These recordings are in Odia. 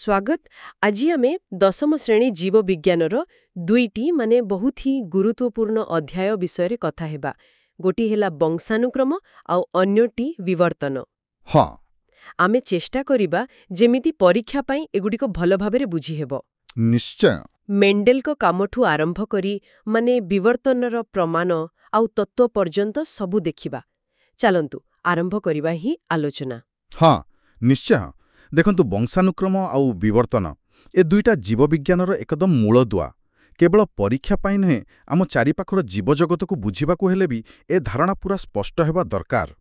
स्वागत। आज आमे दशम श्रेणी जीव विज्ञानर दुईटी माने बहुत ही गुरुत्वपूर्ण अध्याय विषय कथा हेबा। गोटी हेला वंशानुक्रम आउ अन्यटी विवर्तन। हाँ आमे चेष्टा करिबा जेमिति परीक्षा पाई एगुडिको भल भाबरे बुझी हेबो। निश्चय। मेंडेल को कामठू आरंभ करी माने विवर्तनर प्रमाण आउ तत्व पर्यंत सबु देखिबा। चलंतु आरंभ करिबा ही आलोचना। हाँ निश्चय। देखंतु वंशानुक्रम आउ विवर्तन ए दुईटा जीवविज्ञानर एकदम मूलदुआ। केवल परीक्षा पाई नुहे आम चारिपाखर जीवजगत को बुझिबाकू हेले भी ए धारणा पूरा स्पष्ट हेबा दरकार।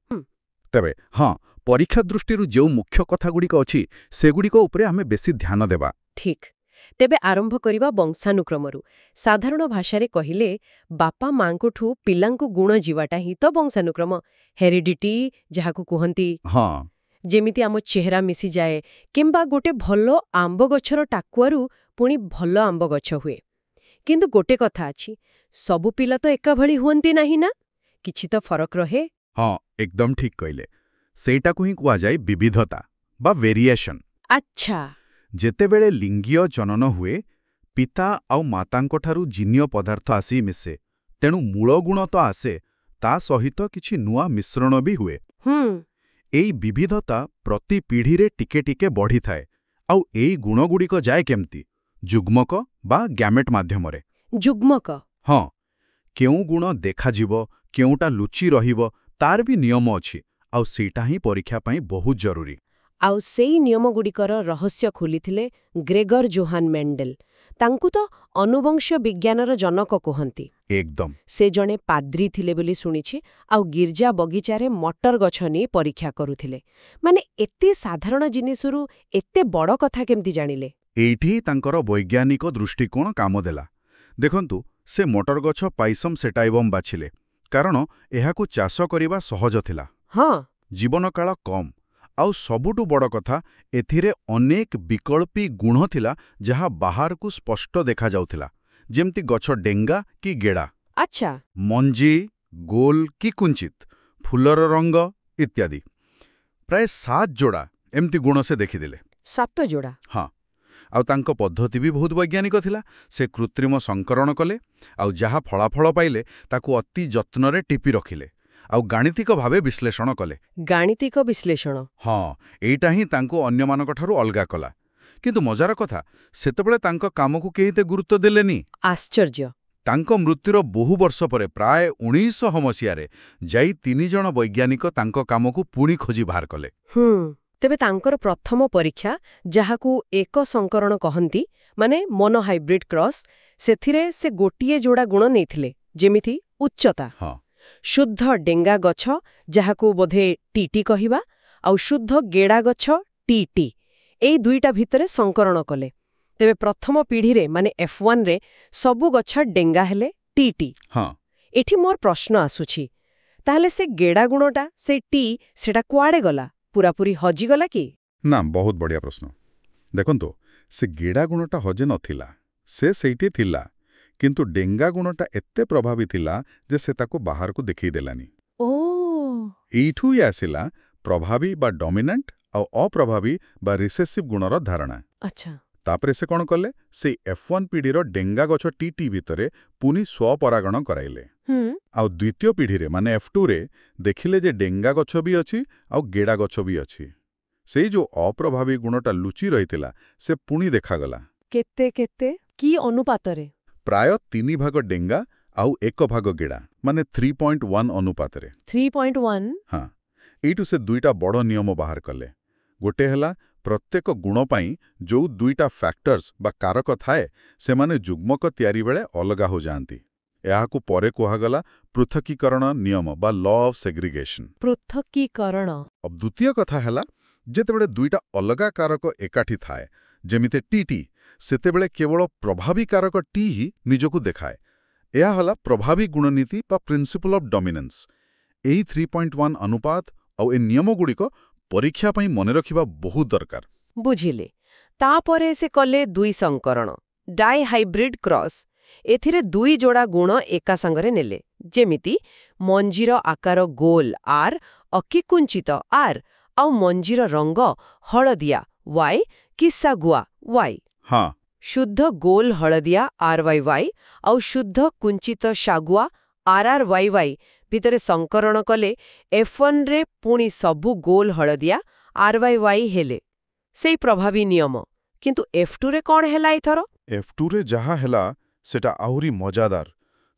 तेबे हाँ परीक्षा दृष्टिरु जो मुख्य कथागुड़िक अछि सेगुड़िक उपरे आमे बेसी ध्यान देबा। ठीक। तेबे आरंभ करिबा वंशानुक्रमरु। साधारण भाषारे कहिले बापा मांकोठू पिलांकु गुण जीवाटा ही तो वंशानुक्रम हेरिडिटी जहाकू कुहंती। हाँ जेमिति आम चेहरा मिसी जाए किंबा गोटे भलो आंब गछर टाकुआरु पुणी भलो आंब गछ हुए। किंतु गोटे कथा अछि सबु पिला तो एका भली हुअंती नाही ना, किछि तो फरक रहे। हाँ एकदम ठीक कहले। सेटाकू ही कुआ जाए विविधता बा वेरिएशन। अच्छा। जेतेबेले लिंगीय जनन हुए पिता आउ मातांकोठारु जीनीय पदार्थ आसी मिसे, तेणु मूल गुण तो आसे ता सहित किछि नुआ मिश्रण भी हुए। एई विविधता प्रति पीढ़ीरे टिके टिके बढ़ी थाए। आउ एई गुणगुड़िक जाए केमती जुग्मक बा गैमेट माध्यमरे। जुग्मक हाँ केउ गुण देखाजिब केउटा लुचि रहिब तार भी नियम अछि आउ सेटा ही परीक्षा पाई बहुत जरूरी। आउ सेई नियम गुड़िकर रहस्य खोलिथिले ग्रेगर जोहान मेंडेल। तांकु तो अनुवंश विज्ञानर जनक कुहंती। एकदम। से जणे पाद्री थिले बोली सुनिछि आउ गिरजा बगीचारे मटर गछ नि परीक्षा करुथिले। माने एते साधारण जिनिसरु एते बड़ कथा केमती जानिले? एइठी तांकर वैज्ञानिक दृष्टिकोण काम देला। देखंतु से मटर गछ पाइसम सेटाइबम बाछिले कारण एहाकू चाष करिबा सहज थिला। हाँ जीवन काल कम आउ सबुटु बड़ कथा एथिरे अनेक विकल्पी गुण थिला जहा बाहर को स्पष्ट देखा जाउथिला, जेमती गछ डेंगा कि गेड़ा। अच्छा। मंजी गोल कि कुंचित फूलर रंग इत्यादि प्राय 7 जोड़ा एमती गुण से देखिदेले। 7 जोड़ा? हाँ आउ तांको पद्धति भी बहुत वैज्ञानिक थिला। से कृत्रिम संकरण कले आउ जहा फलाफल पाइले ताकू अति जत्नरे टिपि रखिले आउ गाणितिक भावे विश्लेषण कले। गाणितिक विश्लेषण? हाँ एइटा ही तांको अन्यमानक ठारू अलगा कला। किंतु मजार कथा सेतेबेले तांको कामकू केहिते गुरुत्व देलेनी। आश्चर्य। तांको मृत्युर बहु वर्ष परे प्राय 1900 मसियारे जाई 3 जण वैज्ञानिक तांको कामकू पुणी खोजी बाहर कले। तेबे तांकर प्रथम परीक्षा जहाकू एक संकरण कहंती माने मोनो हाइब्रिड क्रॉस, सेथिरे से गोटिए जोड़ा गुण नेथिले जेमिति उच्चता। हाँ शुद्ध डेंगा गछ जहाकू बोधे टीटी कहिबा आउ शुद्ध गेड़ा गछ टीटी एई दुईटा भितरे संकरण कले। तेबे प्रथम पीढ़ी रे माने F1 रे सबु गछ डेंगा हेले टीटी। हाँ एठी मोर प्रश्न आसुछि ताहले से गेड़ा गुणटा से टी सेटा कुआडे गला, पूरापूरी हजी गला कि? ना बहुत बढ़िया प्रश्न। देखंतो से गेड़ा गुणटा हजे नथिला, से सेठी थिला किंतु डेंगा गुणटा एत्ते प्रभावी थिला जे से ताको बाहर को देखई देलानी। ओ एइठू ही आसिला प्रभावी बा डोमिनेंट और अप्रभावी बा रिसेसिव गुणर धारणा। अच्छा। तापरे से कौन कले से F1 पीढ़ी रो डेंगा गछ टीटी भितरे पुनी स्वपरागण कराइले। आउ द्वितीय पीढ़ी रे माने F2 रे देखिले जे डेंगा गछ भी अछि आउ गेड़ा गछ भी अछि। सेई जो अप्रभावी गुणटा लुचि रहितिला से पुनी देखागला। केते केते की अनुपातरे? प्राय 3 भाग डेंगा आउ 1 भाग गेड़ा माने 3.1 अनुपातरे। 3.1? हाँ एइटू से दुईटा बड़ नियम बाहर कले। गोटे हला प्रत्येक गुण पाई जो दुईटा फैक्टर्स बा कारक थाए से माने जुग्मक तयारी बेले अलगा हो जाती। एहाकू परे कुहागला पृथकीकरण नियम बा लॉ ऑफ सेग्रीगेशन। पृथकीकरण? अब द्वितीय कथा हला जेतेबेले दुईटा अलगा कारक एकाठी थाए जेमिते टीटी सेतेबेले केवल प्रभावी कारक टी ही निजकू देखाए। एहा हला प्रभावी गुणनीति बा प्रिंसिपल ऑफ डोमिनेंस। एही 3.1 अनुपात आउ ए नियम गुड़िक परीक्षा पाई मने रखिबा बहुत दरकार। बुझिले। तापरे से कले 2 संकरण डाई हाइब्रिड क्रॉस। एथिरे 2 जोड़ा गुण एका संगरे नेले जेमिति मंजीर आकार गोल आर अकिकुंचित आर आउ मंजीर रंग हळदिया वाई कि ଶାଗୁଆ y ହଁ शुद्ध गोल हळदिया RYY ଆଉ शुद्ध कुंचित ଶାଗୁଆ RRYY ଭିତରେ ସଂକରଣ କଲେ F1 ରେ ପୁଣି ସବୁ ଗୋଲ ହଳଦିଆ RYY ହେଲେ ସେଇ ପ୍ରଭାବୀ ନିୟମ। କିନ୍ତୁ F2 ରେ କ'ଣ ହେଲା ଏଥର? F2ରେ ଯାହା ହେଲା ସେଟା ଆହୁରି ମଜାଦାର।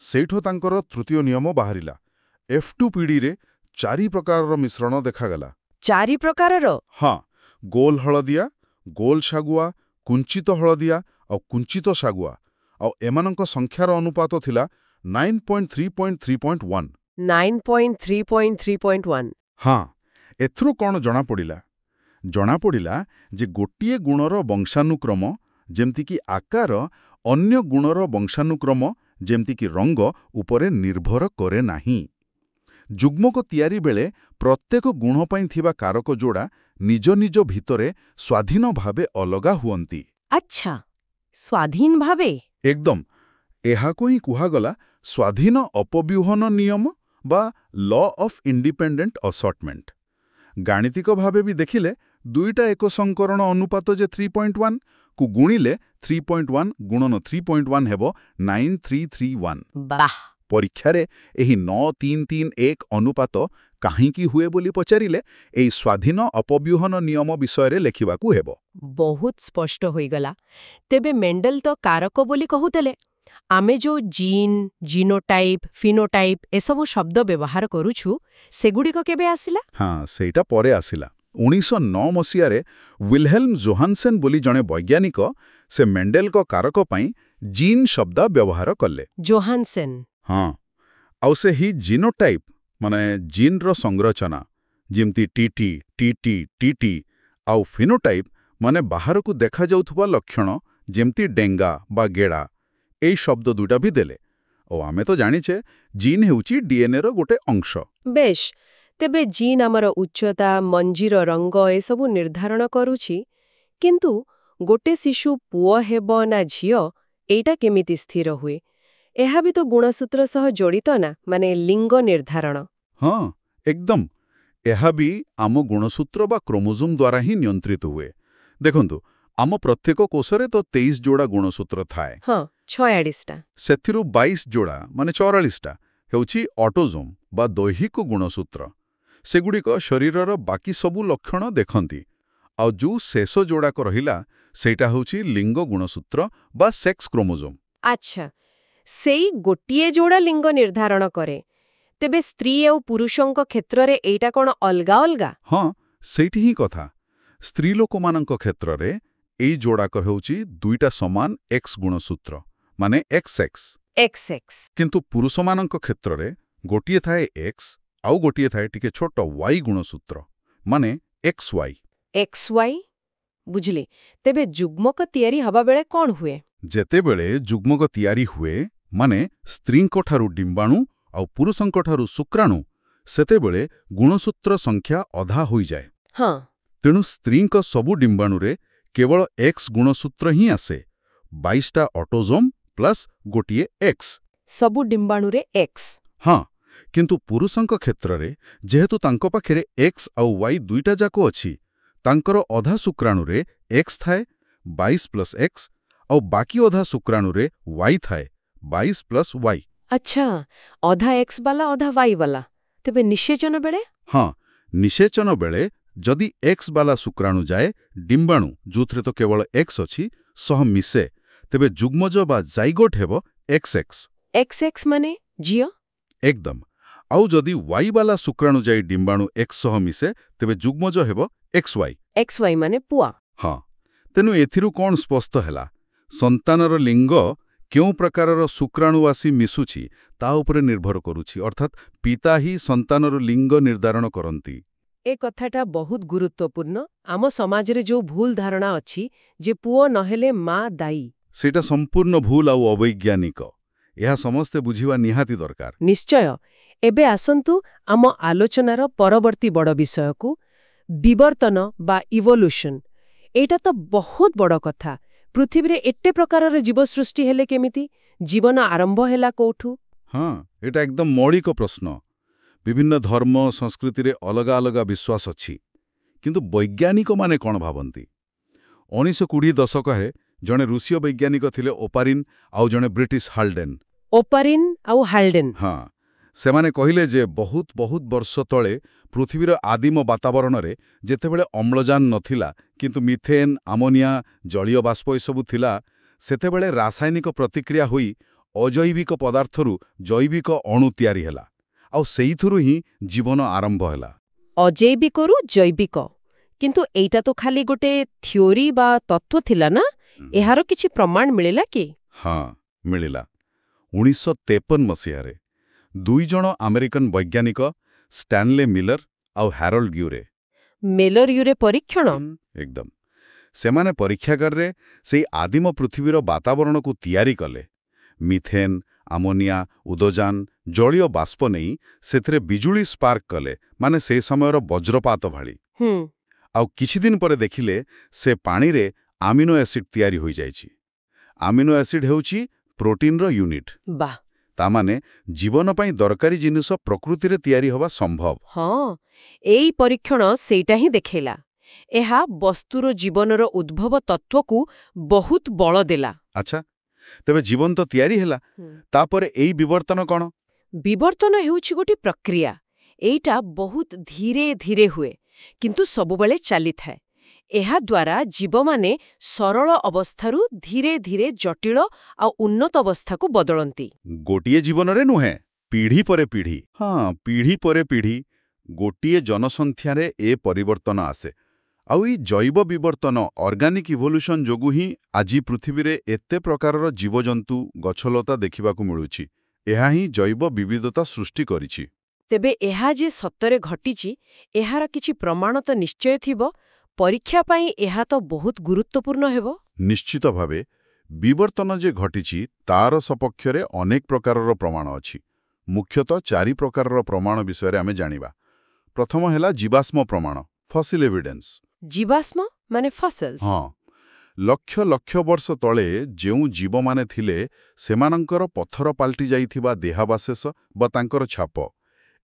ସେଇଠୁ ତାଙ୍କର ତୃତୀୟ ନିୟମ ବାହାରିଲା। F2 ପିଢ଼ିରେ 4 ପ୍ରକାରର ମିଶ୍ରଣ ଦେଖାଗଲା। 4 ପ୍ରକାରର? ହଁ, ଗୋଲ ହଳଦିଆ, ଗୋଲ ଶାଗୁଆ, କୁଞ୍ଚିତ ହଳଦିଆ ଆଉ କୁଞ୍ଚିତ ଶାଗୁଆ। ଆଉ ଏମାନଙ୍କ ସଂଖ୍ୟାର ଅନୁପାତ ଥିଲା 9.3.3.1। 9.3.3.1 ହଁ, ଏଥିରୁ କ'ଣ ଜଣାପଡ଼ିଲା? ଜଣାପଡ଼ିଲା ଯେ ଗୋଟିଏ ଗୁଣର ବଂଶାନୁକ୍ରମ ଯେମିତିକି ଆକାର ଅନ୍ୟ ଗୁଣର ବଂଶାନୁକ୍ରମ ଯେମିତିକି ରଙ୍ଗ ଉପରେ ନିର୍ଭର କରେ ନାହିଁ। ଯୁଗ୍ମକ ତିଆରି ବେଳେ ପ୍ରତ୍ୟେକ ଗୁଣ ପାଇଁ ଥିବା କାରକ ଯୋଡ଼ା ନିଜ ନିଜ ଭିତରେ ସ୍ୱାଧୀନ ଭାବେ ଅଲଗା ହୁଅନ୍ତି। ଆଚ୍ଛା, ସ୍ୱାଧୀନ ଭାବେ? ଏକଦମ। ଏହାକୁ ହିଁ କୁହାଗଲା ସ୍ୱାଧୀନ ଅପବ୍ୟୁହନ ନିୟମ ବା ଲ ଅଫ୍ ଇଣ୍ଡିପେଣ୍ଡେଣ୍ଟ ଅସର୍ଟମେଣ୍ଟ। ଗାଣିତିକ ଭାବେ ବି ଦେଖିଲେ ଦୁଇଟା ଏକ ସଂକରଣ ଅନୁପାତ ଯେ 3.1 କୁ ଗୁଣିଲେ 3.1 ଗୁଣନ 3.1 ହେବ 9331। ବାଃ! ପରୀକ୍ଷାରେ ଏହି 9331 ଅନୁପାତ କାହିଁକି ହୁଏ ବୋଲି ପଚାରିଲେ ଏହି ସ୍ୱାଧୀନ ଅପବ୍ୟୁହନ ନିୟମ ବିଷୟରେ ଲେଖିବାକୁ ହେବ। ବହୁତ ସ୍ପଷ୍ଟ ହୋଇଗଲା। ତେବେ ମେଣ୍ଡେଲ ତ କାରକ ବୋଲି କହୁଥିଲେ। ଆମେ ଯୋଉ ଜିନ୍, ଜିନୋଟାଇପ୍, ଫିନୋଟାଇପ୍ ଏସବୁ ଶବ୍ଦ ବ୍ୟବହାର କରୁଛୁ ସେଗୁଡ଼ିକ କେବେ ଆସିଲା? ହଁ, ସେଇଟା ପରେ ଆସିଲା। 1909 ମସିହାରେ ୱିଲହେଲ୍ମ ଜୋହାନସେନ୍ ବୋଲି ଜଣେ ବୈଜ୍ଞାନିକ ସେ ମେଣ୍ଡେଲଙ୍କ କାରକ ପାଇଁ ଜିନ୍ ଶବ୍ଦ ବ୍ୟବହାର କଲେ। ଜୋହାନସେନ୍? ହଁ, ଆଉ ସେହି ଜିନୋଟାଇପ୍ ମାନେ ଜିନ୍ର ସଂରଚନା ଯେମିତି ଟିଟି, ଟିଟି, ଟିଟି ଆଉ ଫିନୋଟାଇପ୍ ମାନେ ବାହାରକୁ ଦେଖାଯାଉଥିବା ଲକ୍ଷଣ ଯେମିତି ଡେଙ୍ଗା ବା ଗେଡ଼ା ଏଇ ଶବ୍ଦ ଦୁଇଟା ବି ଦେଲେ। ଓ ଆମେ ତ ଜାଣିଛେ ଜିନ୍ ହେଉଛି ଡିଏନ୍ଏର ଗୋଟେ ଅଂଶ। ବେଶ୍, ତେବେ ଜିନ୍ ଆମର ଉଚ୍ଚତା, ମଞ୍ଜିର ରଙ୍ଗ ଏସବୁ ନିର୍ଦ୍ଧାରଣ କରୁଛି। କିନ୍ତୁ ଗୋଟେ ଶିଶୁ ପୁଅ ହେବ ନା ଝିଅ ଏଇଟା କେମିତି ସ୍ଥିର ହୁଏ? ଏହା ବି ତ ଗୁଣସୂତ୍ର ସହ ଜଡ଼ିତ ନା, ମାନେ ଲିଙ୍ଗ ନିର୍ଦ୍ଧାରଣ। ହଁ, ଏକଦମ। ଏହା ବି ଆମ ଗୁଣସୂତ୍ର ବା କ୍ରୋମୋଜୋମ୍ ଦ୍ୱାରା ହିଁ ନିୟନ୍ତ୍ରିତ ହୁଏ। ଦେଖନ୍ତୁ, ଆମ ପ୍ରତ୍ୟେକ କୋଷରେ ତ 23 ଯୋଡ଼ା ଗୁଣସୂତ୍ର ଥାଏ। ହଁ, 46ଟା। ସେଥିରୁ 22 ଯୋଡ଼ା ମାନେ 44ଟା ହେଉଛି ଅଟୋଜୋମ୍ ବା ଦୈହିକ ଗୁଣସୂତ୍ର। ସେଗୁଡ଼ିକ ଶରୀରର ବାକି ସବୁ ଲକ୍ଷଣ ଦେଖନ୍ତି। ଆଉ ଯୋଉ ଶେଷ ଯୋଡ଼ାକ ରହିଲା ସେଇଟା ହେଉଛି ଲିଙ୍ଗ ଗୁଣସୂତ୍ର ବା ସେକ୍ସ କ୍ରୋମୋଜୋମ୍। ଆଚ୍ଛା, ସେଇ ଗୋଟିଏ ଯୋଡ଼ା ଲିଙ୍ଗ ନିର୍ଦ୍ଧାରଣ କରେ। ତେବେ ସ୍ତ୍ରୀ ଆଉ ପୁରୁଷଙ୍କ କ୍ଷେତ୍ରରେ ଏଇଟା କ'ଣ ଅଲଗା ଅଲଗା? ହଁ, ସେଇଠି ହିଁ କଥା। ସ୍ତ୍ରୀ ଲୋକମାନଙ୍କ କ୍ଷେତ୍ରରେ ଏଇ ଯୋଡ଼ାକ ହେଉଛି ଦୁଇଟା ସମାନ ଏକ୍ସ ଗୁଣସୂତ୍ର ମାନେ XX। XX। କିନ୍ତୁ ପୁରୁଷମାନଙ୍କ କ୍ଷେତ୍ରରେ ଗୋଟିଏ ଥାଏ ଏକ୍ସ ଆଉ ଗୋଟିଏ ଥାଏ ଟିକେ ଛୋଟ Y ଗୁଣସୂତ୍ର ମାନେ XY। XY? ବୁଝିଲି। ତେବେ ଯୁଗ୍ମକ ତିଆରି ହବାବେଳେ କ'ଣ ହୁଏ? ଯେତେବେଳେ ଯୁଗ୍ମକ ତିଆରି ହୁଏ ମାନେ ସ୍ତ୍ରୀଙ୍କଠାରୁ ଡିମ୍ବାଣୁ ଆଉ ପୁରୁଷଙ୍କଠାରୁ ଶୁକ୍ରାଣୁ ସେତେବେଳେ ଗୁଣସୂତ୍ର ସଂଖ୍ୟା ଅଧା ହୋଇଯାଏ। ହଁ। ତେଣୁ ସ୍ତ୍ରୀଙ୍କ ସବୁ ଡିମ୍ବାଣୁରେ କେବଳ ଏକ୍ସ ଗୁଣସୂତ୍ର ହିଁ ଆସେ। 22ଟା ଅଟୋଜୋମ୍ ପ୍ଲସ୍ ଗୋଟିଏ ଏକ୍ସ। ସବୁ ଡିମ୍ବାଣୁରେ X? ହଁ, କିନ୍ତୁ ପୁରୁଷଙ୍କ କ୍ଷେତ୍ରରେ ଯେହେତୁ ତାଙ୍କ ପାଖରେ ଏକ୍ସ ଆଉ ୱାଇ ଦୁଇଟା ଯାକ ଅଛି ତାଙ୍କର ଅଧା ଶୁକ୍ରାଣୁରେ ଏକ୍ସ ଥାଏ 22 ପ୍ଲସ୍ ଏକ୍ସ ଆଉ ବାକି ଅଧା ଶୁକ୍ରାଣୁରେ ୱାଇ ଥାଏ 22 ପ୍ଲସ୍ ୱାଇ। ଆଚ୍ଛା, ଅଧା X ବାଲା ଅଧା Y ବାଲା। ତେବେ ନିଷେଚନ ବେଳେ? ହଁ, ନିଷେଚନ ବେଳେ ଯଦି ଏକ୍ସ ବାଲା ଶୁକ୍ରାଣୁ ଯାଏ ଡିମ୍ବାଣୁ ଯୋଉଥିରେ ତ କେବଳ ଏକ୍ସ ଅଛି ସହ ମିଶେ ତେବେ ଯୁଗ୍ମଜ ବା ଜାଇଗୋଟ୍ ହେବ XX। XX ମାନେ ଝିଅ? ଏକଦମ। ଆଉ ଯଦି ୱାଇ ବାଲା ଶୁକ୍ରାଣୁ ଯାଇ ଡିମ୍ବାଣୁ ଏକ୍ସ ସହ ମିଶେ ତେବେ ଯୁଗ୍ମଜ ହେବ XY। XY ମାନେ ପୁଅ? ହଁ, ତେଣୁ ଏଥିରୁ କ'ଣ ସ୍ପଷ୍ଟ ହେଲା? ସନ୍ତାନର ଲିଙ୍ଗ କେଉଁ ପ୍ରକାରର ଶୁକ୍ରାଣୁ ଆସି ମିଶୁଛି ତା ଉପରେ ନିର୍ଭର କରୁଛି। ଅର୍ଥାତ୍ ପିତା ହିଁ ସନ୍ତାନର ଲିଙ୍ଗ ନିର୍ଦ୍ଧାରଣ କରନ୍ତି। ଏ କଥାଟା ବହୁତ ଗୁରୁତ୍ୱପୂର୍ଣ୍ଣ। ଆମ ସମାଜରେ ଯୋଉ ଭୁଲ ଧାରଣା ଅଛି ଯେ ପୁଅ ନହେଲେ ମା ଦାୟୀ। ସେଇଟା ସମ୍ପୂର୍ଣ୍ଣ ଭୁଲ ଆଉ ଅବୈଜ୍ଞାନିକ। ଏହା ସମସ୍ତେ ବୁଝିବା ନିହାତି ଦରକାର। ନିଶ୍ଚୟ। ଏବେ ଆସନ୍ତୁ ଆମ ଆଲୋଚନାର ପରବର୍ତ୍ତୀ ବଡ଼ ବିଷୟକୁ, ବିବର୍ତ୍ତନ ବା ଇଭୋଲ୍ୟୁସନ୍। ଏଇଟା ତ ବହୁତ ବଡ଼ କଥା। ପୃଥିବୀରେ ଏତେ ପ୍ରକାରର ଜୀବ ସୃଷ୍ଟି ହେଲେ କେମିତି? ଜୀବନ ଆରମ୍ଭ ହେଲା କୋଉଠୁ? ହଁ, ଏଇଟା ଏକଦମ ମୌଳିକ ପ୍ରଶ୍ନ। ବିଭିନ୍ନ ଧର୍ମ ସଂସ୍କୃତିରେ ଅଲଗା ଅଲଗା ବିଶ୍ୱାସ ଅଛି। କିନ୍ତୁ ବୈଜ୍ଞାନିକମାନେ କ'ଣ ଭାବନ୍ତି? 1920 ଦଶକରେ ଜଣେ ରୁଷୀୟ ବୈଜ୍ଞାନିକ ଥିଲେ ଓପାରିନ୍ ଆଉ ଜଣେ ବ୍ରିଟିଶ ହାଲ୍ଡେନ୍। ଓପାରିନ୍ ଆଉ ହାଲ୍ଡେନ୍। ହଁ, ସେମାନେ କହିଲେ ଯେ ବହୁତ ବର୍ଷ ତଳେ ପୃଥିବୀର ଆଦିମ ବାତାବରଣରେ ଯେତେବେଳେ ଅମ୍ଳଜାନ ନଥିଲା କିନ୍ତୁ ମିଥେନ୍, ଆମୋନିଆ, ଜଳୀୟ ବାଷ୍ପ ଏସବୁ ଥିଲା, ସେତେବେଳେ ରାସାୟନିକ ପ୍ରତିକ୍ରିୟା ହୋଇ ଅଜୈବିକ ପଦାର୍ଥରୁ ଜୈବିକ ଅଣୁ ତିଆରି ହେଲା, ଆଉ ସେଇଥିରୁ ହିଁ ଜୀବନ ଆରମ୍ଭ ହେଲା। ଅଜୈବିକରୁ ଜୈବିକ। କିନ୍ତୁ ଏଇଟା ତ ଖାଲି ଗୋଟେ ଥିଓରି ବା ତତ୍ତ୍ୱ ଥିଲା ନା? ଏହାର କିଛି ପ୍ରମାଣ ମିଳିଲା କି? ହଁ, ମିଳିଲା। 1953 ମସିହାରେ 2 ଜଣ ଆମେରିକାନ ବୈଜ୍ଞାନିକ ଷ୍ଟାନଲେ ମିଲର ଆଉ ହାରୋଲ୍ଡ ଗ୍ୟୁରେ। ମେଲର-ୟୁରେ ପରୀକ୍ଷଣ? ଏକଦମ। ସେମାନେ ପରୀକ୍ଷାଗାରରେ ସେଇ ଆଦିମ ପୃଥିବୀର ବାତାବରଣକୁ ତିଆରି କଲେ। ମିଥେନ୍, ଆମୋନିଆ, ଉଦଜାନ, ଜଳୀୟ ବାଷ୍ପ ନେଇ ସେଥିରେ ବିଜୁଳି ସ୍ପାର୍କ କଲେ, ମାନେ ସେ ସମୟର ବଜ୍ରପାତ ଭଳି। ଆଉ କିଛିଦିନ ପରେ ଦେଖିଲେ ସେ ପାଣିରେ ଆମିନୋ ଏସିଡ୍ ତିଆରି ହୋଇଯାଇଛି। ଆମିନୋ ଏସିଡ୍ ହେଉଛି ପ୍ରୋଟିନ୍ର ୟୁନିଟ୍। ବାଃ! ତାମାନେ ଜୀବନ ପାଇଁ ଦରକାରୀ ଜିନିଷ ପ୍ରକୃତିରେ ତିଆରି ହେବା ସମ୍ଭବ। ହଁ, ଏଇ ପରୀକ୍ଷଣ ସେଇଟା ହିଁ ଦେଖେଇଲା। ଏହା ବସ୍ତୁର ଜୀବନର ଉଦ୍ଭବ ତତ୍ତ୍ୱକୁ ବହୁତ ବଳ ଦେଲା। ଆଚ୍ଛା, ତେବେ ଜୀବନ ତ ତିଆରି ହେଲା, ତାପରେ ଏଇ ବିବର୍ତ୍ତନ କ'ଣ? ବିବର୍ତ୍ତନ ହେଉଛି ଗୋଟେ ପ୍ରକ୍ରିୟା। ଏଇଟା ବହୁତ ଧୀରେ ଧୀରେ ହୁଏ, କିନ୍ତୁ ସବୁବେଳେ ଚାଲିଥାଏ। ଏହାଦ୍ୱାରା ଜୀବମାନେ ସରଳ ଅବସ୍ଥାରୁ ଧୀରେ ଧୀରେ ଜଟିଳ ଆଉ ଉନ୍ନତ ଅବସ୍ଥାକୁ ବଦଳନ୍ତି। ଗୋଟିଏ ଜୀବନରେ ନୁହେଁ, ପିଢ଼ି ପରେ ପିଢ଼ି। ହଁ, ପିଢ଼ି ପରେ ପିଢ଼ି ଗୋଟିଏ ଜନସଂଖ୍ୟାରେ ଏ ପରିବର୍ତ୍ତନ ଆସେ। ଆଉ ଏଇ ଜୈବ ବିବର୍ତ୍ତନ, ଅର୍ଗାନିକ୍ ଇଭଲ୍ୟୁସନ୍ ଯୋଗୁଁ ହିଁ ଆଜି ପୃଥିବୀରେ ଏତେ ପ୍ରକାରର ଜୀବଜନ୍ତୁ, ଗଛଲତା ଦେଖିବାକୁ ମିଳୁଛି। ଏହା ହିଁ ଜୈବ ବିବିଧତା ସୃଷ୍ଟି କରିଛି। ତେବେ ଏହା ଯେ ସତରେ ଘଟିଛି, ଏହାର କିଛି ପ୍ରମାଣ ତ ନିଶ୍ଚୟ ଥିବ। ପରୀକ୍ଷା ପାଇଁ ଏହା ତ ବହୁତ ଗୁରୁତ୍ୱପୂର୍ଣ୍ଣ ହେବ। ନିଶ୍ଚିତ ଭାବେ ବିବର୍ତ୍ତନ ଯେ ଘଟିଛି ତାର ସପକ୍ଷରେ ଅନେକ ପ୍ରକାରର ପ୍ରମାଣ ଅଛି। ମୁଖ୍ୟତଃ 4 ପ୍ରକାରର ପ୍ରମାଣ ବିଷୟରେ ଆମେ ଜାଣିବା। ପ୍ରଥମ ହେଲା ଜୀବାଶ୍ମ ପ୍ରମାଣ, ଫସିଲ୍ ଏଭିଡେନ୍ସ। ଜୀବାଶ୍ମ ମାନେ ଫସଲ୍ସ? ହଁ, ଲକ୍ଷ ଲକ୍ଷ ବର୍ଷ ତଳେ ଯେଉଁ ଜୀବମାନେ ଥିଲେ ସେମାନଙ୍କର ପଥର ପାଲଟି ଯାଇଥିବା ଦେହାବଶେଷ ବା ତାଙ୍କର ଛାପ,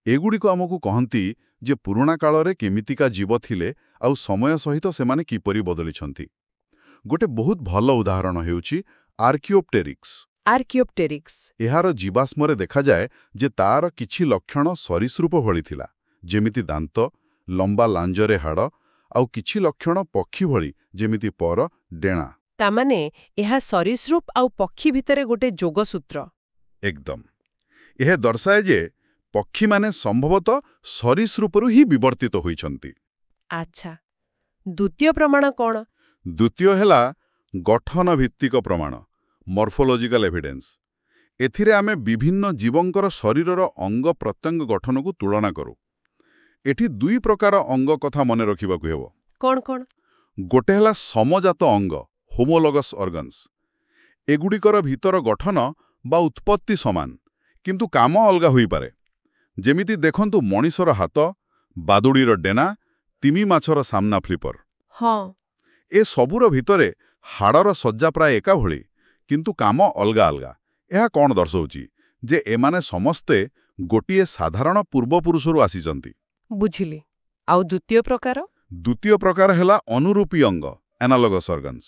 ଏଗୁଡ଼ିକ ଆମକୁ କହନ୍ତି ଯେ ପୁରୁଣା କାଳରେ କେମିତିକା ଜୀବ ଥିଲେ ଆଉ ସମୟ ସହିତ ସେମାନେ କିପରି ବଦଳିଛନ୍ତି। ଗୋଟେ ବହୁତ ଭଲ ଉଦାହରଣ ହେଉଛି ଆର୍କିଓପ୍ଟେରିକ୍ସ। ଆର୍କିଓପ୍ଟେରିକ୍ସ? ଏହାର ଜୀବାଶ୍ମରେ ଦେଖାଯାଏ ଯେ ତାର କିଛି ଲକ୍ଷଣ ସରୀସୃପ ଭଳି ଥିଲା, ଯେମିତି ଦାନ୍ତ, ଲମ୍ବା ଲାଞ୍ଜରେ ହାଡ଼, ଆଉ କିଛି ଲକ୍ଷଣ ପକ୍ଷୀ ଭଳି, ଯେମିତି ପର, ଡେଣା। ତାମାନେ ଏହା ସରୀସୃପ ଆଉ ପକ୍ଷୀ ଭିତରେ ଗୋଟେ ଯୋଗସୂତ୍ର। ଏକଦମ। ଏହା ଦର୍ଶାଏ ଯେ ପକ୍ଷୀମାନେ ସମ୍ଭବତଃ ସରୀସୃପରୁ ହିଁ ବିବର୍ତ୍ତିତ ହୋଇଛନ୍ତି। ଆଚ୍ଛା, ଦ୍ୱିତୀୟ ପ୍ରମାଣ କ'ଣ? ଦ୍ୱିତୀୟ ହେଲା ଗଠନ ଭିତ୍ତିକ ପ୍ରମାଣ, ମର୍ଫୋଲୋଜିକାଲ ଏଭିଡେନ୍ସ। ଏଥିରେ ଆମେ ବିଭିନ୍ନ ଜୀବଙ୍କର ଶରୀରର ଅଙ୍ଗ ପ୍ରତ୍ୟଙ୍ଗ ଗଠନକୁ ତୁଳନା କରୁ। ଏଠି 2 ପ୍ରକାର ଅଙ୍ଗ କଥା ମନେ ରଖିବାକୁ ହେବ। କ'ଣ କ'ଣ? ଗୋଟେ ହେଲା ସମଜାତ ଅଙ୍ଗ, ହୋମୋଲୋଗସ୍ ଅର୍ଗାନ୍ସ। ଏଗୁଡ଼ିକର ଭିତର ଗଠନ ବା ଉତ୍ପତ୍ତି ସମାନ, କିନ୍ତୁ କାମ ଅଲଗା ହୋଇପାରେ। ଯେମିତି ଦେଖନ୍ତୁ ମଣିଷର ହାତ, ବାଦୁଡ଼ିର ଡେନା, ତିମି ମାଛର ସାମ୍ନା ଫ୍ଲିପର। ହଁ, ଏ ସବୁର ଭିତରେ ହାଡ଼ର ସଜ୍ଜା ପ୍ରାୟ ଏକା ଭଳି, କିନ୍ତୁ କାମ ଅଲଗା ଅଲଗା। ଏହା କ'ଣ ଦର୍ଶାଉଛି? ଯେ ଏମାନେ ସମସ୍ତେ ଗୋଟିଏ ସାଧାରଣ ପୂର୍ବପୁରୁଷରୁ ଆସିଛନ୍ତି। ବୁଝିଲି। ଆଉ ଦ୍ୱିତୀୟ ପ୍ରକାର? ଦ୍ୱିତୀୟ ପ୍ରକାର ହେଲା ଅନୁରୂପୀ ଅଙ୍ଗ, ଆନାଲୋଗସ୍ ଅର୍ଗାନ୍ସ।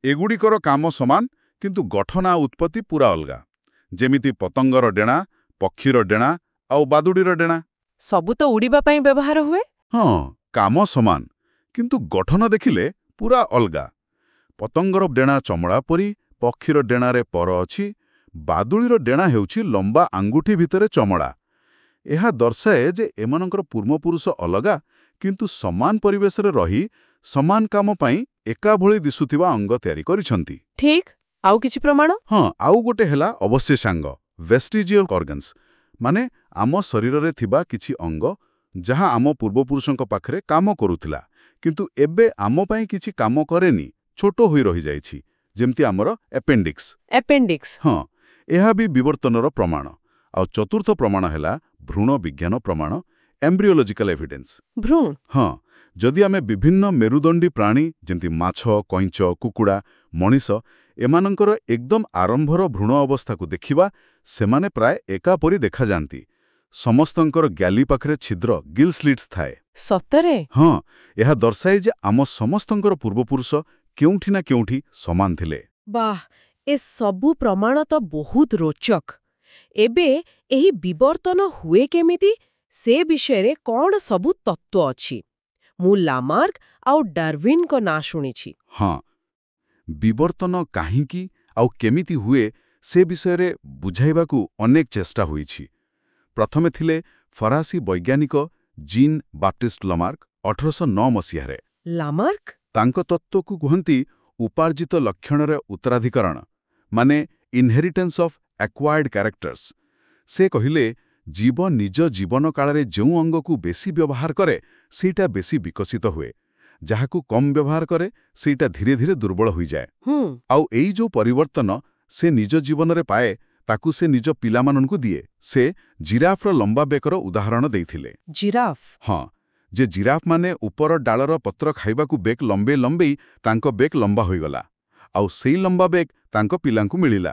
ଏଗୁଡ଼ିକର କାମ ସମାନ, କିନ୍ତୁ ଗଠନ ଆଉ ଉତ୍ପତ୍ତି ପୁରା ଅଲଗା। ଯେମିତି ପତଙ୍ଗର ଡେଣା, ପକ୍ଷୀର ଡେଣା ଆଉ ବାଦୁଡ଼ିର ଡେଣା। ସବୁ ତ ଉଡ଼ିବା ପାଇଁ ବ୍ୟବହାର ହୁଏ? ହଁ, କାମ ସମାନ, କିନ୍ତୁ ଗଠନ ଦେଖିଲେ ପୁରା ଅଲଗା। ପତଙ୍ଗର ଡେଣା ଚମଡ଼ା ପରି, ପକ୍ଷୀର ଡେଣାରେ ପର ଅଛି, ବାଦୁଡ଼ିର ଡେଣା ହେଉଛି ଲମ୍ବା ଆଙ୍ଗୁଠି ଭିତରେ ଚମଡ଼ା। ଏହା ଦର୍ଶାଏ ଯେ ଏମାନଙ୍କର ପୂର୍ବପୁରୁଷ ଅଲଗା, କିନ୍ତୁ ସମାନ ପରିବେଶରେ ରହି ସମାନ କାମ ପାଇଁ ଏକାଭଳି ଦିଶୁଥିବା ଅଙ୍ଗ ତିଆରି କରିଛନ୍ତି। ଠିକ୍। ଆଉ କିଛି ପ୍ରମାଣ? ହଁ, ଆଉ ଗୋଟେ ହେଲା ଅବଶେଷାଙ୍ଗ, ଭେଷ୍ଟିଜିଆଲ ଅର୍ଗାନ୍ସ, ମାନେ ଆମ ଶରୀରରେ ଥିବା କିଛି ଅଙ୍ଗ ଯାହା ଆମ ପୂର୍ବପୁରୁଷଙ୍କ ପାଖରେ କାମ କରୁଥିଲା, କିନ୍ତୁ ଏବେ ଆମ ପାଇଁ କିଛି କାମ କରେନି, ଛୋଟ ହୋଇ ରହିଯାଇଛି, ଯେମିତି ଆମର ଆପେଣ୍ଡିକ୍ସ। ଆପେଣ୍ଡିକ୍ସ? ହଁ, ଏହା ବି ବିବର୍ତ୍ତନର ପ୍ରମାଣ। ଆଉ ଚତୁର୍ଥ ପ୍ରମାଣ ହେଲା ଭ୍ରୂଣ ବିଜ୍ଞାନ ପ୍ରମାଣ, ଏମ୍ବ୍ରିଓଲୋଜିକାଲ ଏଭିଡେନ୍ସ। ଭ୍ରୂଣ? ହଁ, ଯଦି ଆମେ ବିଭିନ୍ନ ମେରୁଦଣ୍ଡୀ ପ୍ରାଣୀ ଯେମିତି ମାଛ, କଇଁଛ, କୁକୁଡ଼ା, ମଣିଷ ଏମାନଙ୍କର ଏକଦମ ଆରମ୍ଭର ଭ୍ରୂଣ ଅବସ୍ଥାକୁ ଦେଖିବା, ସେମାନେ ପ୍ରାୟ ଏକାପରି ଦେଖାଯାନ୍ତି। ସମସ୍ତଙ୍କର ଗ୍ୟାଲି ପାଖରେ ଛିଦ୍ର, ଗିଲ୍ ସ୍ଲିଟ୍ସ ଥାଏ। ସତରେ? ହଁ, ଏହା ଦର୍ଶାଏ ଯେ ଆମ ସମସ୍ତଙ୍କର ପୂର୍ବପୁରୁଷ କେଉଁଠି ନା କେଉଁଠି ସମାନ ଥିଲେ। ବାଃ, ଏ ସବୁ ପ୍ରମାଣ ତ ବହୁତ ରୋଚକ। ଏବେ ଏହି ବିବର୍ତ୍ତନ ହୁଏ କେମିତି ସେ ବିଷୟରେ କ'ଣ ସବୁ ତତ୍ତ୍ୱ ଅଛି? ମୁଁ ଲାମାର୍କ ଆଉ ଡାର୍ୱିନଙ୍କ ନାଁ ଶୁଣିଛି। ହଁ, ବିବର୍ତ୍ତନ କାହିଁକି ଆଉ କେମିତି ହୁଏ ସେ ବିଷୟରେ ବୁଝାଇବାକୁ ଅନେକ ଚେଷ୍ଟା ହୋଇଛି। ପ୍ରଥମେ ଥିଲେ ଫରାସୀ ବୈଜ୍ଞାନିକ ଜିନ୍ ବାପ୍ଟିଷ୍ଟ ଲାମାର୍କ 1809 ମସିହାରେ। ଲାମାର୍କ? ତାଙ୍କ ତତ୍ତ୍ୱକୁ କୁହନ୍ତି ଉପାର୍ଜିତ ଲକ୍ଷଣର ଉତ୍ତରାଧିକରଣ, ମାନେ ଇନହେରିଟାନ୍ସ ଅଫ୍ ଆକ୍ୱାର୍ଡ କ୍ୟାରେକ୍ଟର୍ସ। ସେ କହିଲେ ଜୀବ ନିଜ ଜୀବନ କାଳରେ ଯେଉଁ ଅଙ୍ଗକୁ ବେଶୀ ବ୍ୟବହାର କରେ ସେଇଟା ବେଶୀ ବିକଶିତ ହୁଏ, ଯାହାକୁ କମ୍ ବ୍ୟବହାର କରେ ସେଇଟା ଧୀରେ ଧୀରେ ଦୁର୍ବଳ ହୋଇଯାଏ। ଆଉ ଏଇ ଯୋଉ ପରିବର୍ତ୍ତନ ସେ ନିଜ ଜୀବନରେ ପାଏ ତାକୁ ସେ ନିଜ ପିଲାମାନଙ୍କୁ ଦିଏ। ସେ ଜିରାଫର ଲମ୍ବା ବେକର ଉଦାହରଣ ଦେଇଥିଲେ। ଜିରାଫ? ହଁ, ଯେ ଜିରାଫମାନେ ଉପର ଡାଳର ପତ୍ର ଖାଇବାକୁ ବେକ ଲମ୍ବେଇ ଲମ୍ବେଇ ତାଙ୍କ ବେକ ଲମ୍ବା ହୋଇଗଲା, ଆଉ ସେଇ ଲମ୍ବା ବେକ ତାଙ୍କ ପିଲାଙ୍କୁ ମିଳିଲା।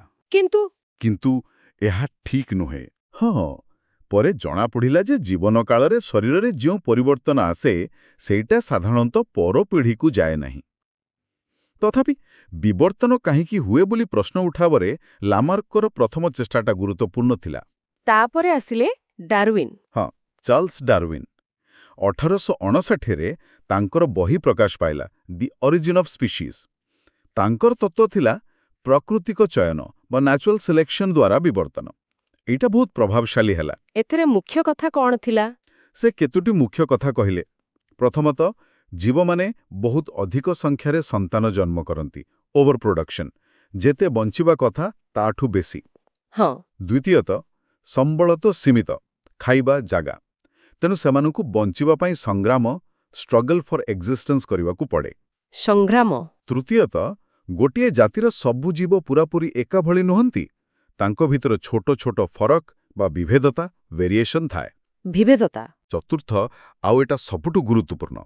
କିନ୍ତୁ ଏହା ଠିକ୍ ନୁହେଁ। ହଁ, ପରେ ଜଣାପଡ଼ିଲା ଯେ ଜୀବନକାଳରେ ଶରୀରରେ ଯେଉଁ ପରିବର୍ତ୍ତନ ଆସେ ସେଇଟା ସାଧାରଣତଃ ପରପିଢ଼ିକୁ ଯାଏ ନାହିଁ। ତଥାପି ବିବର୍ତ୍ତନ କାହିଁକି ହୁଏ ବୋଲି ପ୍ରଶ୍ନ ଉଠାବରେ ଲାମାର୍କର ପ୍ରଥମ ଚେଷ୍ଟାଟା ଗୁରୁତ୍ୱପୂର୍ଣ୍ଣ ଥିଲା। ତାପରେ ଆସିଲେ ଡାର୍ୱିନ। ହଁ, ଚାର୍ଲସ ଡାର୍ୱିନ 1859ରେ ତାଙ୍କର ବହି ପ୍ରକାଶ ପାଇଲା, ଦି ଅରିଜିନ୍ ଅଫ୍ ସ୍ପିସିସ୍। ତାଙ୍କର ତତ୍ତ୍ୱ ଥିଲା ପ୍ରାକୃତିକ ଚୟନ ବା ନ୍ୟାଚୁରାଲ ସିଲେକ୍ସନ ଦ୍ୱାରା ବିବର୍ତ୍ତନ। ଏଇଟା ବହୁତ ପ୍ରଭାବଶାଳୀ ହେଲା। ଏଥିରେ ମୁଖ୍ୟ କଥା କ'ଣ ଥିଲା? ସେ କେତୋଟି ମୁଖ୍ୟ କଥା କହିଲେ। ପ୍ରଥମତଃ, ଜୀବମାନେ ବହୁତ ଅଧିକ ସଂଖ୍ୟାରେ ସନ୍ତାନ ଜନ୍ମ କରନ୍ତି, ଓଭର ପ୍ରୋଡକ୍ସନ, ଯେତେ ବଞ୍ଚିବା କଥା ତାଠୁ ବେଶୀ। ହଁ। ଦ୍ୱିତୀୟତଃ, ସମ୍ବଳ ତ ସୀମିତ, ଖାଇବା, ଜାଗା, ତେଣୁ ସେମାନଙ୍କୁ ବଞ୍ଚିବା ପାଇଁ ସଂଗ୍ରାମ, ଷ୍ଟ୍ରଗଲ୍ ଫର୍ ଏକ୍ଜିଷ୍ଟେନ୍ସ କରିବାକୁ ପଡ଼େ। ସଂଗ୍ରାମ? ତୃତୀୟତଃ, ଗୋଟିଏ ଜାତିର ସବୁ ଜୀବ ପୂରାପୂରି ଏକାଭଳି ନୁହନ୍ତି। ତାଙ୍କ ଭିତରେ ଛୋଟ ଛୋଟ ଫରକ ବା ବିଭେଦତା, ଭେରିଏସନ୍ ଥାଏ। ବିଭେଦତା? ଚତୁର୍ଥ, ଆଉ ଏଟା ସବୁଠୁ ଗୁରୁତ୍ୱପୂର୍ଣ୍ଣ,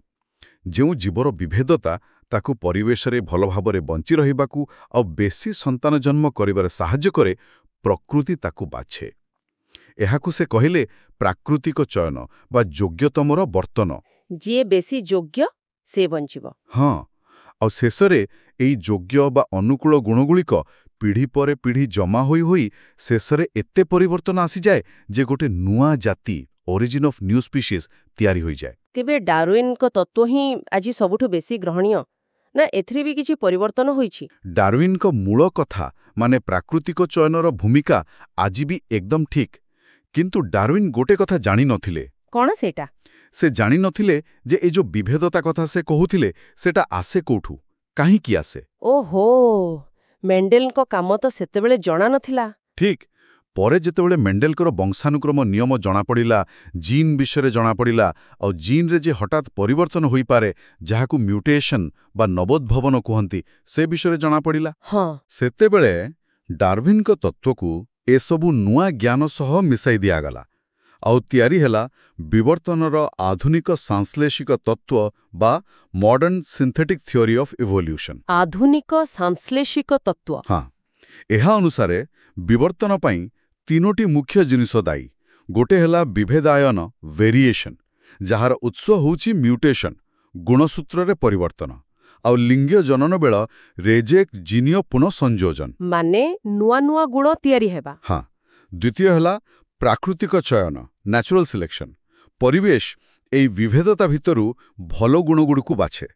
ଯେଉଁ ଜୀବର ବିଭେଦତା ତାକୁ ପରିବେଶରେ ଭଲ ଭାବରେ ବଞ୍ଚି ରହିବାକୁ ଆଉ ବେଶୀ ସନ୍ତାନ ଜନ୍ମ କରିବାରେ ସାହାଯ୍ୟ କରେ, ପ୍ରକୃତି ତାକୁ ବାଛେ। ଏହାକୁ ସେ କହିଲେ ପ୍ରାକୃତିକ ଚୟନ ବା ଯୋଗ୍ୟତମର ବର୍ତ୍ତନ। ଯିଏ ବେଶୀ ଯୋଗ୍ୟ ସେ ବଞ୍ଚିବ। ହଁ, ଆଉ ଶେଷରେ ଏଇ ଯୋଗ୍ୟ ବା ଅନୁକୂଳ ଗୁଣଗୁଡ଼ିକ ପିଢ଼ି ପରେ ପିଢ଼ି ଜମା ହୋଇ ହୋଇ ଶେଷରେ ଏତେ ପରିବର୍ତ୍ତନ ଆସିଯାଏ ଯେ ଗୋଟେ ନୂଆ ଜାତି, ଅରିଜିନ୍ ଅଫ୍ ନ୍ୟୁ ସ୍ପିସିସ୍ ତିଆରି ହୋଇଯାଏ। ତେବେ ଡାର୍ୱିନଙ୍କ ତତ୍ତ୍ୱ ହିଁ ଆଜି ସବୁଠୁ ବେଶୀ ଗ୍ରହଣୀୟ, ନା ଏଥିରେ ବି କିଛି ପରିବର୍ତ୍ତନ ହୋଇଛି? ଡାର୍ୱିନଙ୍କ ମୂଳ କଥା, ମାନେ ପ୍ରାକୃତିକ ଚୟନର ଭୂମିକା ଆଜି ବି ଏକଦମ ଠିକ୍। କିନ୍ତୁ ଡାର୍ୱିନ ଗୋଟେ କଥା ଜାଣିନଥିଲେ। କ'ଣ ସେଇଟା? ସେ ଜାଣିନଥିଲେ ଯେ ଏ ଯୋଉ ବିଭେଦତା କଥା ସେ କହୁଥିଲେ ସେଟା ଆସେ କୋଉଠୁ, କାହିଁକି ଆସେ। ଓହୋ, ମେଣ୍ଡେଲଙ୍କ କାମ ତ ସେତେବେଳେ ଜଣା ନଥିଲା। ଠିକ୍। ପରେ ଯେତେବେଳେ ମେଣ୍ଡେଲଙ୍କର ବଂଶାନୁକ୍ରମ ନିୟମ ଜଣାପଡ଼ିଲା, ଜିନ୍ ବିଷୟରେ ଜଣାପଡ଼ିଲା, ଆଉ ଜିନ୍ରେ ଯେ ହଠାତ୍ ପରିବର୍ତ୍ତନ ହୋଇପାରେ ଯାହାକୁ ମ୍ୟୁଟେସନ୍ ବା ନବୋଦ୍ଭବନ କୁହନ୍ତି, ସେ ବିଷୟରେ ଜଣାପଡ଼ିଲା। ହଁ। ସେତେବେଳେ ଡାର୍ୱିନଙ୍କ ତତ୍ତ୍ୱକୁ ଏସବୁ ନୂଆ ଜ୍ଞାନ ସହ ମିଶାଇ ଦିଆଗଲା, ଆଉ ତିଆରି ହେଲା ବିବର୍ତ୍ତନର ଆଧୁନିକ ସାଂଶ୍ଳେଷିକ ତତ୍ତ୍ୱ ବା modern synthetic theory of evolution. ଆଧୁନିକ ସାଂଶ୍ଳେଷିକ ତତ୍ତ୍ୱ? ହଁ, ଏହା ଅନୁସାରେ ବିବର୍ତ୍ତନ ପାଇଁ ତିନୋଟି ମୁଖ୍ୟ ଜିନିଷ ଦାୟୀ। ଗୋଟେ ହେଲା ବିଭେଦାୟନ, ଭେରିଏସନ୍, ଯାହାର ଉତ୍ସ ହେଉଛି ମ୍ୟୁଟେସନ୍, ଗୁଣସୂତ୍ରରେ ପରିବର୍ତ୍ତନ, ଆଉ ଲିଙ୍ଗୀୟ ଜନନ ବେଳ ରେଜେକ୍ ଜିନୀୟ ପୁନଃସଂଯୋଜନ, ମାନେ ନୂଆ ନୂଆ ଗୁଣ ତିଆରି ହେବା। ହଁ। ଦ୍ୱିତୀୟ ହେଲା ପ୍ରାକୃତିକ ଚୟନ, ନ୍ୟାଚୁରାଲ ସିଲେକ୍ସନ୍। ପରିବେଶ ଏଇ ବିଭେଦତା ଭିତରୁ ଭଲ ଗୁଣଗୁଡ଼ିକୁ ବାଛେ।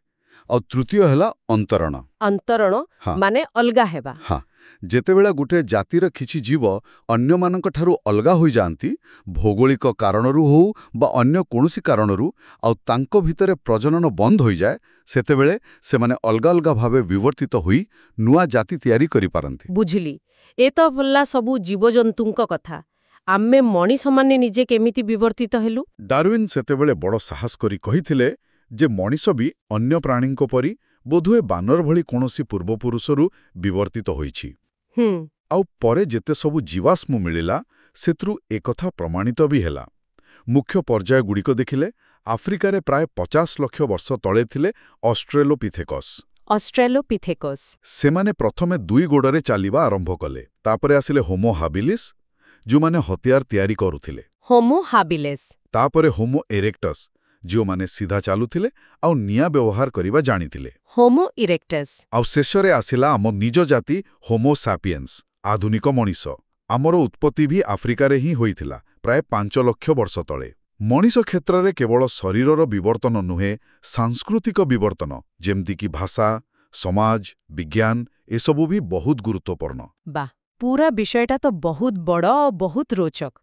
ଆଉ ତୃତୀୟ ହେଲା ଅନ୍ତରଣ। ଅନ୍ତରଣ ମାନେ ଅଲଗା ହେବା। ହଁ, ଯେତେବେଳେ ଗୋଟେ ଜାତିର କିଛି ଜୀବ ଅନ୍ୟମାନଙ୍କଠାରୁ ଅଲଗା ହୋଇଯାଆନ୍ତି, ଭୌଗୋଳିକ କାରଣରୁ ହେଉ ବା ଅନ୍ୟ କୌଣସି କାରଣରୁ, ଆଉ ତାଙ୍କ ଭିତରେ ପ୍ରଜନନ ବନ୍ଦ ହୋଇଯାଏ, ସେତେବେଳେ ସେମାନେ ଅଲଗା ଅଲଗା ଭାବେ ବିବର୍ତ୍ତିତ ହୋଇ ନୂଆ ଜାତି ତିଆରି କରିପାରନ୍ତି। ବୁଝିଲି। ଏ ତ ହେଲା ସବୁ ଜୀବଜନ୍ତୁଙ୍କ କଥା। ଆମେ ମଣିଷମାନେ ନିଜେ କେମିତି ବିବର୍ତ୍ତିତ ହେଲୁ? ଡାର୍ୱିନ ସେତେବେଳେ ବଡ଼ ସାହସ କରି କହିଥିଲେ ଯେ ମଣିଷ ବି ଅନ୍ୟ ପ୍ରାଣୀଙ୍କ ପରି ବୋଧହୁଏ ବାନର ଭଳି କୌଣସି ପୂର୍ବପୁରୁଷରୁ ବିବର୍ତ୍ତିତ ହୋଇଛି। ଆଉ ପରେ ଯେତେ ସବୁ ଜୀବାଶ୍ମ ମିଳିଲା ସେଥିରୁ ଏକଥା ପ୍ରମାଣିତ ବି ହେଲା। ମୁଖ୍ୟ ପର୍ଯ୍ୟାୟଗୁଡ଼ିକ ଦେଖିଲେ ଆଫ୍ରିକାରେ ପ୍ରାୟ 50 ଲକ୍ଷ ବର୍ଷ ତଳେ ଥିଲେ ଅଷ୍ଟ୍ରେଲୋପିଥେକସ୍। ଅଷ୍ଟ୍ରେଲୋପିଥେକସ୍? ସେମାନେ ପ୍ରଥମେ 2 ଗୋଡ଼ରେ ଚାଲିବା ଆରମ୍ଭ କଲେ। ତାପରେ ଆସିଲେ ହୋମୋ ହାବିଲିସ୍, ଯେଉଁମାନେ ହତିଆର ତିଆରି କରୁଥିଲେ। ହୋମୋ ହାବିଲେସ୍? ତାପରେ ହୋମୋ ଏରେକ୍ଟସ୍, ଯେଉଁମାନେ ସିଧା ଚାଲୁଥିଲେ ଆଉ ନିଆଁ ବ୍ୟବହାର କରିବା ଜାଣିଥିଲେ। ହୋମୋ ଇରେକ୍ଟସ୍। ଆଉ ଶେଷରେ ଆସିଲା ଆମ ନିଜ ଜାତି ହୋମୋ ସାପିଏନ୍ସ, ଆଧୁନିକ ମଣିଷ। ଆମର ଉତ୍ପତ୍ତି ବି ଆଫ୍ରିକାରେ ହିଁ ହୋଇଥିଲା, ପ୍ରାୟ 5 ଲକ୍ଷ ବର୍ଷ ତଳେ। ମଣିଷ କ୍ଷେତ୍ରରେ କେବଳ ଶରୀରର ବିବର୍ତ୍ତନ ନୁହେଁ, ସାଂସ୍କୃତିକ ବିବର୍ତ୍ତନ, ଯେମିତିକି ଭାଷା, ସମାଜ, ବିଜ୍ଞାନ ଏସବୁ ବି ବହୁତ ଗୁରୁତ୍ୱପୂର୍ଣ୍ଣ। ବା, ପୁରା ବିଷୟଟା ତ ବହୁତ ବଡ଼ ଓ ବହୁତ ରୋଚକ।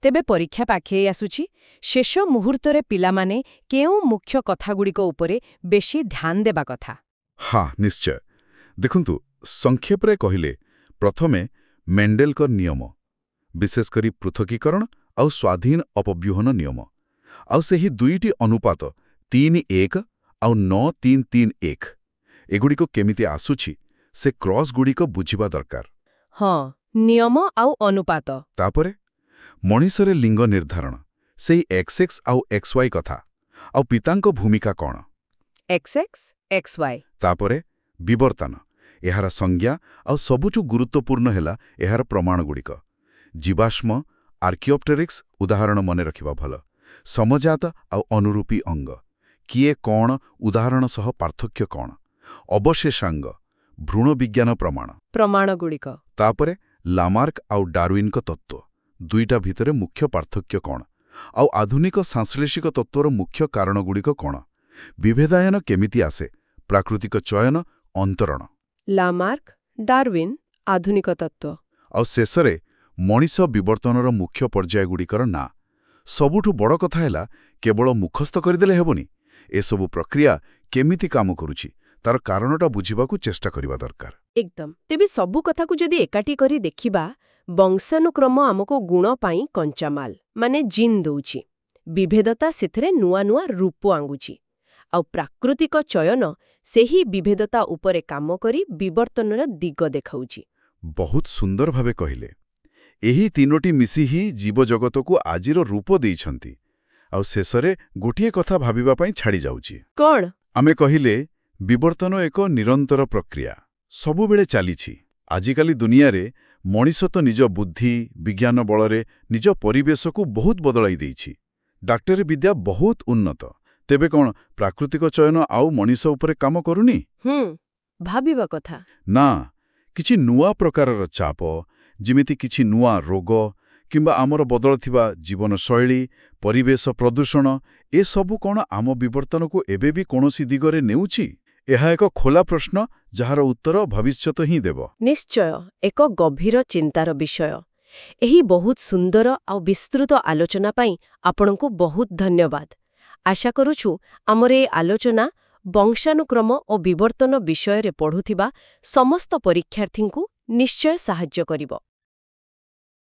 ତେବେ ପରୀକ୍ଷା ପାଖେଇ ଆସୁଛି। ଶେଷ ମୁହୂର୍ତ୍ତରେ ପିଲାମାନେ କେଉଁ ମୁଖ୍ୟ କଥାଗୁଡ଼ିକ ଉପରେ ବେଶୀ ଧ୍ୟାନ ଦେବା କଥା? ହଁ, ନିଶ୍ଚୟ। ଦେଖନ୍ତୁ, ସଂକ୍ଷେପରେ କହିଲେ, ପ୍ରଥମେ ମେଣ୍ଡେଲଙ୍କ ନିୟମ, ବିଶେଷ କରି ପୃଥକୀକରଣ ଆଉ ସ୍ୱାଧୀନ ଅପବ୍ୟୁହନ ନିୟମ, ଆଉ ସେହି ଦୁଇଟି ଅନୁପାତ 3:1 ଆଉ 9:3:3:1 ଏଗୁଡ଼ିକ କେମିତି ଆସୁଛି ସେ କ୍ରସ୍ଗୁଡ଼ିକ ବୁଝିବା ଦରକାର। ହଁ, ନିୟମ ଆଉ ଅନୁପାତ। ତାପରେ ମଣିଷରେ ଲିଙ୍ଗ ନିର୍ଦ୍ଧାରଣ, ସେଇ XX ଆଉ XY କଥା, ଆଉ ପିତାଙ୍କ ଭୂମିକା କ'ଣ? XX, XY। ତାପରେ ବିବର୍ତ୍ତନ, ଏହାର ସଂଜ୍ଞା, ଆଉ ସବୁଠୁ ଗୁରୁତ୍ୱପୂର୍ଣ୍ଣ ହେଲା ଏହାର ପ୍ରମାଣଗୁଡ଼ିକ। ଜୀବାଶ୍ମ, ଆର୍କିଓପ୍ଟେରିକ୍ସ ଉଦାହରଣ ମନେ ରଖିବା ଭଲ। ସମଜାତ ଆଉ ଅନୁରୂପୀ ଅଙ୍ଗ, କିଏ କ'ଣ, ଉଦାହରଣ ସହ ପାର୍ଥକ୍ୟ କ'ଣ? ଅବଶେଷାଙ୍ଗ, ଭ୍ରୂଣ ବିଜ୍ଞାନ ପ୍ରମାଣଗୁଡ଼ିକ। ତାପରେ ଲାମାର୍କ ଆଉ ଡାରୱିନଙ୍କ ତତ୍ତ୍ୱ, ଦୁଇଟା ଭିତରେ ମୁଖ୍ୟ ପାର୍ଥକ୍ୟ କ'ଣ? ଆଉ ଆଧୁନିକ ସଂଶ୍ଳେଷିକ ତତ୍ତ୍ୱର ମୁଖ୍ୟ କାରଣଗୁଡ଼ିକ କ'ଣ? ବିଭେଦାୟନ କେମିତି ଆସେ? ପ୍ରାକୃତିକ ଚୟନ, ଅନ୍ତରଣ। ଲାମାର୍କ, ଡାରୱିନ୍, ଆଧୁନିକ ତତ୍ତ୍ୱ। ଆଉ ଶେଷରେ ମଣିଷ ବିବର୍ତ୍ତନର ମୁଖ୍ୟ ପର୍ଯ୍ୟାୟଗୁଡ଼ିକର ନାଁ। ସବୁଠୁ ବଡ଼ କଥା ହେଲା, କେବଳ ମୁଖସ୍ଥ କରିଦେଲେ ହେବନି। ଏସବୁ ପ୍ରକ୍ରିୟା କେମିତି କାମ କରୁଛି, ତାର କାରଣଟା ବୁଝିବାକୁ ଚେଷ୍ଟା କରିବା ଦରକାର। ଏକଦମ। ତେବେ ସବୁ କଥାକୁ ଯଦି ଏକାଠି କରି ଦେଖିବା, ବଂଶାନୁକ୍ରମ ଆମକୁ ଗୁଣ ପାଇଁ କଞ୍ଚାମାଲ ମାନେ ଜିନ୍ ଦଉଛି। ବିଭେଦତା ସେଥିରେ ନୂଆ ନୂଆ ରୂପ ଆଙ୍ଗୁଛି। ଆଉ ପ୍ରାକୃତିକ ଚୟନ ସେହି ବିଭେଦତା ଉପରେ କାମ କରି ବିବର୍ତ୍ତନର ଦିଗ ଦେଖାଉଛି। ବହୁତ ସୁନ୍ଦର ଭାବେ କହିଲେ। ଏହି ତିନୋଟି ମିଶି ହିଁ ଜୀବଜଗତକୁ ଆଜିର ରୂପ ଦେଇଛନ୍ତି। ଆଉ ଶେଷରେ ଗୋଟିଏ କଥା ଭାବିବା ପାଇଁ ଛାଡ଼ି ଯାଉଛି। କ'ଣ? ଆମେ କହିଲେ ବିବର୍ତ୍ତନ ଏକ ନିରନ୍ତର ପ୍ରକ୍ରିୟା, ସବୁବେଳେ ଚାଲିଛି। ଆଜିକାଲି ଦୁନିଆରେ ମଣିଷ ତ ନିଜ ବୁଦ୍ଧି, ବିଜ୍ଞାନ ବଳରେ ନିଜ ପରିବେଶକୁ ବହୁତ ବଦଳାଇ ଦେଇଛି। ଡାକ୍ତରୀ ବିଦ୍ୟା ବହୁତ ଉନ୍ନତ। ତେବେ କ'ଣ ପ୍ରାକୃତିକ ଚୟନ ଆଉ ମଣିଷ ଉପରେ କାମ କରୁନି? ଭାବିବା କଥା। ନା, କିଛି ନୂଆ ପ୍ରକାରର ଚାପ, ଯେମିତି କିଛି ନୂଆ ରୋଗ କିମ୍ବା ଆମର ବଦଳୁଥିବା ଜୀବନଶୈଳୀ, ପରିବେଶ ପ୍ରଦୂଷଣ, ଏସବୁ କ'ଣ ଆମ ବିବର୍ତ୍ତନକୁ ଏବେ ବି କୌଣସି ଦିଗରେ ନେଉଛି? ଏହା ଏକ ଖୋଲା ପ୍ରଶ୍ନ, ଯାହାର ଉତ୍ତର ଭବିଷ୍ୟତ ହିଁ ଦେବ। ନିଶ୍ଚୟ ଏକ ଗଭୀର ଚିନ୍ତାର ବିଷୟ। ଏହି ବହୁତ ସୁନ୍ଦର ଆଉ ବିସ୍ତୃତ ଆଲୋଚନା ପାଇଁ ଆପଣଙ୍କୁ ବହୁତ ଧନ୍ୟବାଦ। ଆଶା କରୁଛୁ ଆମର ଏ ଆଲୋଚନା ବଂଶାନୁକ୍ରମ ଓ ବିବର୍ତ୍ତନ ବିଷୟରେ ପଢ଼ୁଥିବା ସମସ୍ତ ପରୀକ୍ଷାର୍ଥୀଙ୍କୁ ନିଶ୍ଚୟ ସାହାଯ୍ୟ କରିବ।